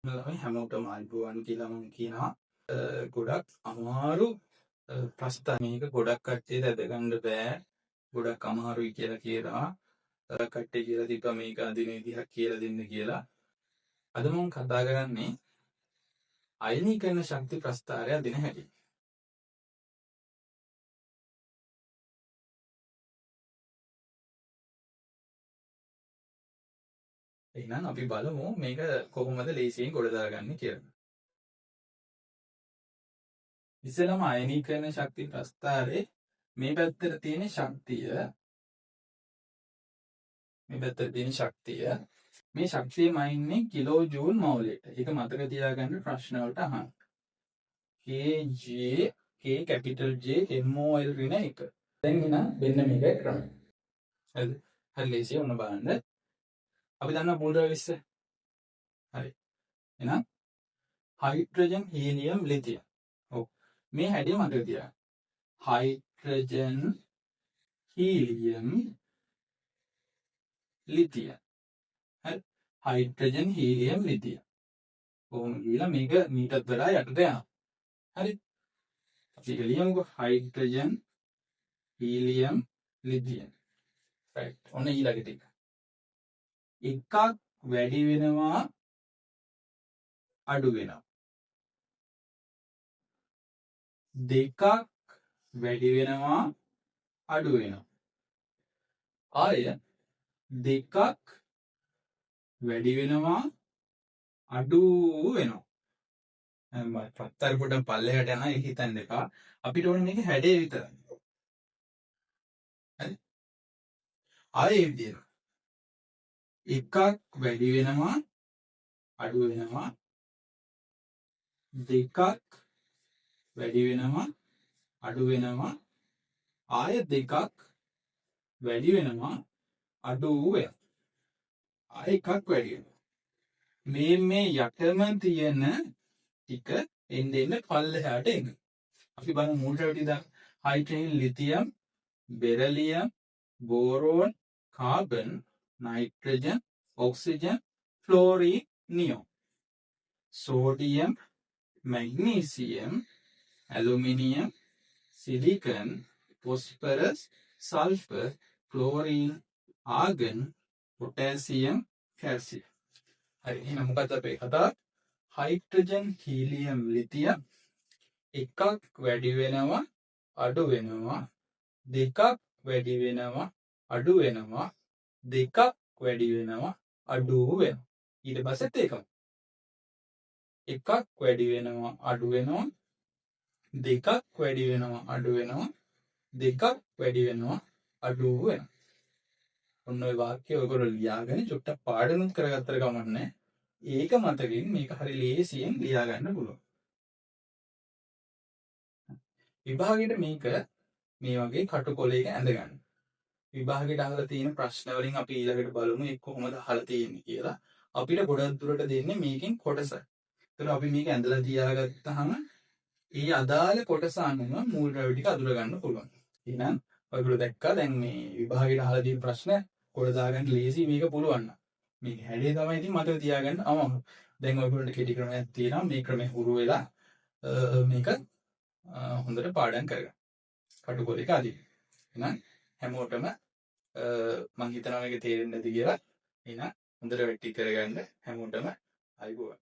ළමයි හැමෝටම අයිබෝවන් කියලා මම කියනවා. ගොඩක් අමාරු ප්‍රස්තාව මේක ගොඩක් කට්ටියට ඇදගන්න බෑ. ගොඩක් අමාරුයි කියලා කියනවා. කට්ටිය කියලා තිබ්බා මේක අදින විදිහක් කියලා දෙන්න කියලා. අද මම කතා කරන්නේ අයනීකරණ ශක්ති ප්‍රස්ථාරය අදින හැටි. එහෙනම් අපි බලමු මේක කොහොමද ලේසියෙන් ගොඩ දාගන්නේ කියලා. ඉස්සෙල්ලාම අයනීකරණ ශක්ති ප්‍රස්ථාරේ මේ පැත්තට තියෙන ශක්තිය මේ ශක්තිය මයින්නේ කිලෝ ජූල් මවුලට. ඒක මතක තියාගන්න ප්‍රශ්න වලට අහන්න. KJ K capital J MOL ඍණ 1. දැන් එන මෙන්න මේකයි ක්‍රමය. හරිද? හරි ලේසියි ඔන්න බලන්න. අපි දන්නා මූල ද්‍රව්‍ය විස්තර. හරි. එහෙනම් හයිඩ්‍රජන් හීලියම් ලිතියම්. ඔව්. මේ හැඩය මතක තියාගන්න. Hydrogen helium lithium. හරි. Hydrogen helium lithium. කොහොම කියලා මේක මීටත් වඩා යටට යනවා. හරි. අපි ලියමුකෝ හයිඩ්‍රජන් හීලියම් ලිතියම්. රයිට්. ඔන්න ඊළඟට එකක් වැඩි වෙනවා අඩු වෙනවා. දෙකක් වැඩි වෙනවා අඩු වෙනවා. ආය දෙකක් වැඩි වෙනවා අඩු වෙනවා. මම පත්තර පොඩ්ඩක් පල්ලෙහාට යනවා ඒක හිතන්න එපා. අපිට ඕනේ මේක හැඩේ විතරයි. හරි. ආයේ විදියට එකක් වැඩි වෙනවා අඩු වෙනවා. දෙකක් වැඩි වෙනවා අඩු වෙනවා. ආය දෙකක් වැඩි වෙනවා අඩු වෙනවා. ආය එකක් වැඩි වෙනවා. මේ යටම තියෙන ටික එන්න පල්ලෙහාට එන්න. අපි බලමු මූල ද්‍රව්‍ය ටික දාන්න. Hydrogen lithium beryllium boron carbon nitrogen oxygen fluorine neon sodium magnesium aluminium silicon phosphorus sulphur chlorine argon potassium calcium. හරි. එහෙනම් මොකක්ද අපේ කතාව? හයිඩ්‍රජන් හීලියම් ලිතියම් එකක් වැඩි වෙනවා අඩු වෙනවා. දෙකක් වැඩි වෙනවා අඩු වෙනවා. දෙකක් වැඩි වෙනවා අඩු වෙනවා. ඊට පස්සෙත් ඒකම. එකක් වැඩි වෙනවා අඩු වෙනවා. දෙකක් වැඩි වෙනවා අඩු වෙනවා. දෙකක් වැඩි වෙනවා අඩු වෙනවා. ඔන්න ඔය වාක්‍ය ඔයගොල්ලෝ ලියාගෙන චුට්ටක් පාඩනුත් කරගත්තට කමක් නැහැ. ඒක මතකින් මේක හරි ලේසියෙන් ලියා ගන්න පුළුවන්. විභාගෙට මේක මේ වගේ කටුකොලයක ඇඳගන්න. විභාගෙට අහලා තියෙන ප්‍රශ්න වලින් අපි ඊළඟට බලමු ඒක කොහොමද අහලා තියෙන්නේ කියලා. අපිට ගොඩක් දුරට දෙන්නේ මේකෙන් කොටස. ඒතර අපි මේක ඇඳලා තියාගත්තාම ඒ අදාළ කොටස අනුව මූල ද්‍රව්‍ය ටික අඳුර ගන්න පුළුවන්. එහෙනම් ඔයගොල්ලෝ දැක්කා දැන් මේ විභාගෙට අහලා තියෙන ප්‍රශ්න කොට දාගන්න ලේසි මේක පුළුවන් නම්. මේක හැඩේ තමයි ඉතින් මතක තියාගන්න අමාරු. දැන් ඔයගොල්ලන්ට කෙටි ක්‍රමයක් තියෙනවා. මේ ක්‍රමය හුරු වෙලා මේක හොඳට පාඩම් කරගන්න. කටුකොලයක අදින්න. එහෙනම් හැමෝටම මම හිතනවා මේක තේරෙන්නේ නැති කියලා. එහෙනම් හොඳට වැටි කරගන්න හැමෝටම අයිබෝවන්.